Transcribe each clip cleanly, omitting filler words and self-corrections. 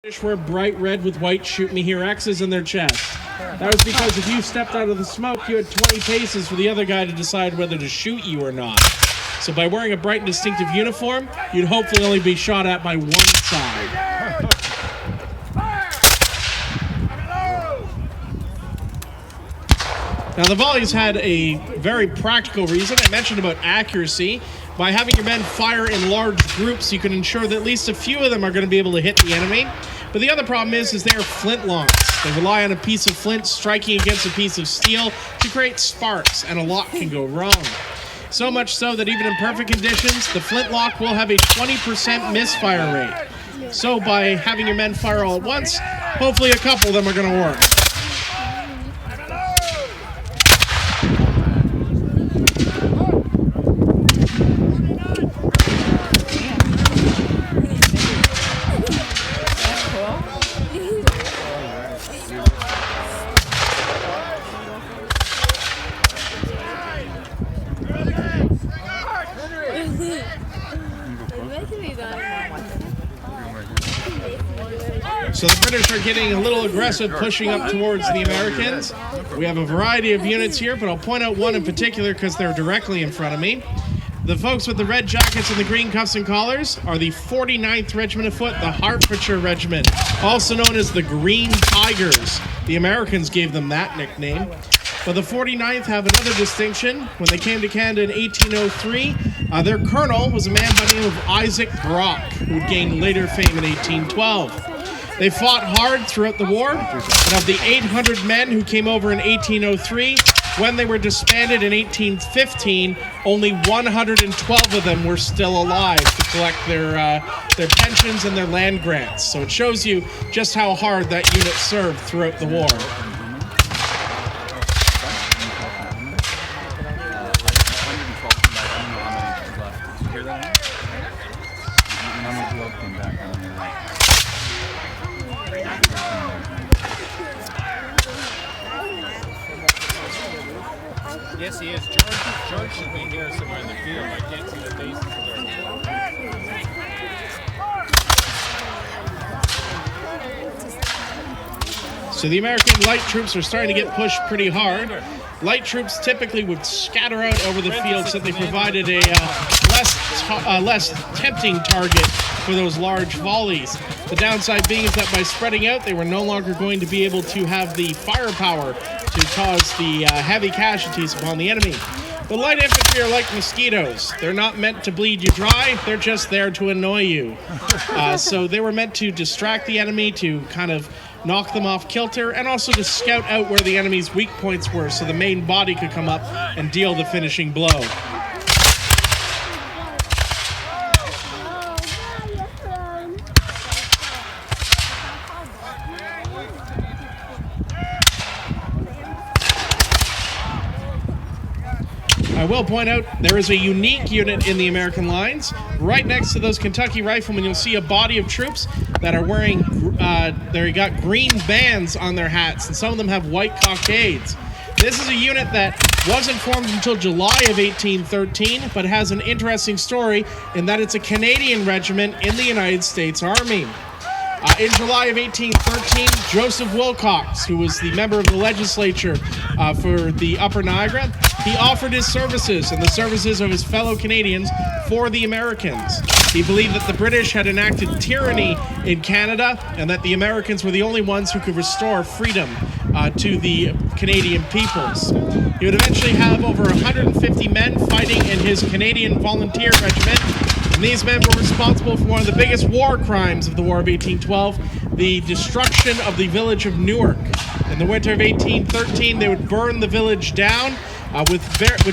British were bright red with white shoot me here X's in their chest. That was because if you stepped out of the smoke, you had 20 paces for the other guy to decide whether to shoot you or not. So by wearing a bright and distinctive uniform, you'd hopefully only be shot at by one side. Now the volleys had a very practical reason. I mentioned about accuracy. By having your men fire in large groups, you can ensure that at least a few of them are going to be able to hit the enemy. But the other problem is they're flintlocks. They rely on a piece of flint striking against a piece of steel to create sparks, and a lot can go wrong. So much so that even in perfect conditions, the flintlock will have a 20% misfire rate. So by having your men fire all at once, hopefully a couple of them are going to work. So the British are getting a little aggressive, pushing up towards the Americans. We have a variety of units here, but I'll point out one in particular because they're directly in front of me. The folks with the red jackets and the green cuffs and collars are the 49th Regiment of Foot, the Hertfordshire Regiment, also known as the Green Tigers. The Americans gave them that nickname. But the 49th have another distinction. When they came to Canada in 1803, their colonel was a man by the name of Isaac Brock, who would gain later fame in 1812. They fought hard throughout the war, and of the 800 men who came over in 1803, when they were disbanded in 1815, only 112 of them were still alive to collect their pensions and their land grants. So it shows you just how hard that unit served throughout the war. Yes, he is. George should be here somewhere in the field. I can't see the faces of So the American light troops are starting to get pushed pretty hard. Light troops typically would scatter out over the field so they provided a less tempting target for those large volleys. The downside being is that by spreading out, they were no longer going to be able to have the firepower to cause the heavy casualties upon the enemy. But light infantry are like mosquitoes. They're not meant to bleed you dry, they're just there to annoy you. So they were meant to distract the enemy, to kind of knock them off kilter, and also to scout out where the enemy's weak points were so the main body could come up and deal the finishing blow. I will point out there is a unique unit in the American lines. Right next to those Kentucky Riflemen, you'll see a body of troops that are wearing, they got green bands on their hats, and some of them have white cockades. This is a unit that wasn't formed until July of 1813, but has an interesting story in that it's a Canadian regiment in the United States Army. In July of 1813, Joseph Wilcox, who was the member of the legislature for the Upper Niagara, he offered his services and the services of his fellow Canadians for the Americans. He believed that the British had enacted tyranny in Canada and that the Americans were the only ones who could restore freedom to the Canadian peoples. He would eventually have over 150 men fighting in his Canadian Volunteer Regiment. And these men were responsible for one of the biggest war crimes of the War of 1812, the destruction of the village of Newark. In the winter of 1813, they would burn the village down with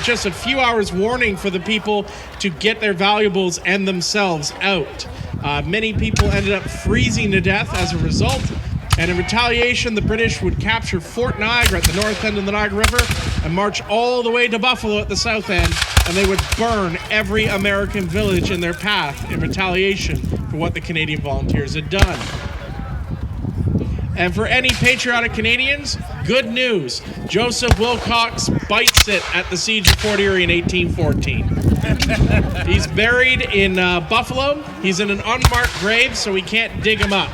just a few hours warning for the people to get their valuables and themselves out. Many people ended up freezing to death as a result. And in retaliation, the British would capture Fort Niagara at the north end of the Niagara River and march all the way to Buffalo at the south end, and they would burn every American village in their path in retaliation for what the Canadian Volunteers had done. And for any patriotic Canadians, good news. Joseph Wilcox bites it at the Siege of Fort Erie in 1814. He's buried in Buffalo. He's in an unmarked grave, so we can't dig him up.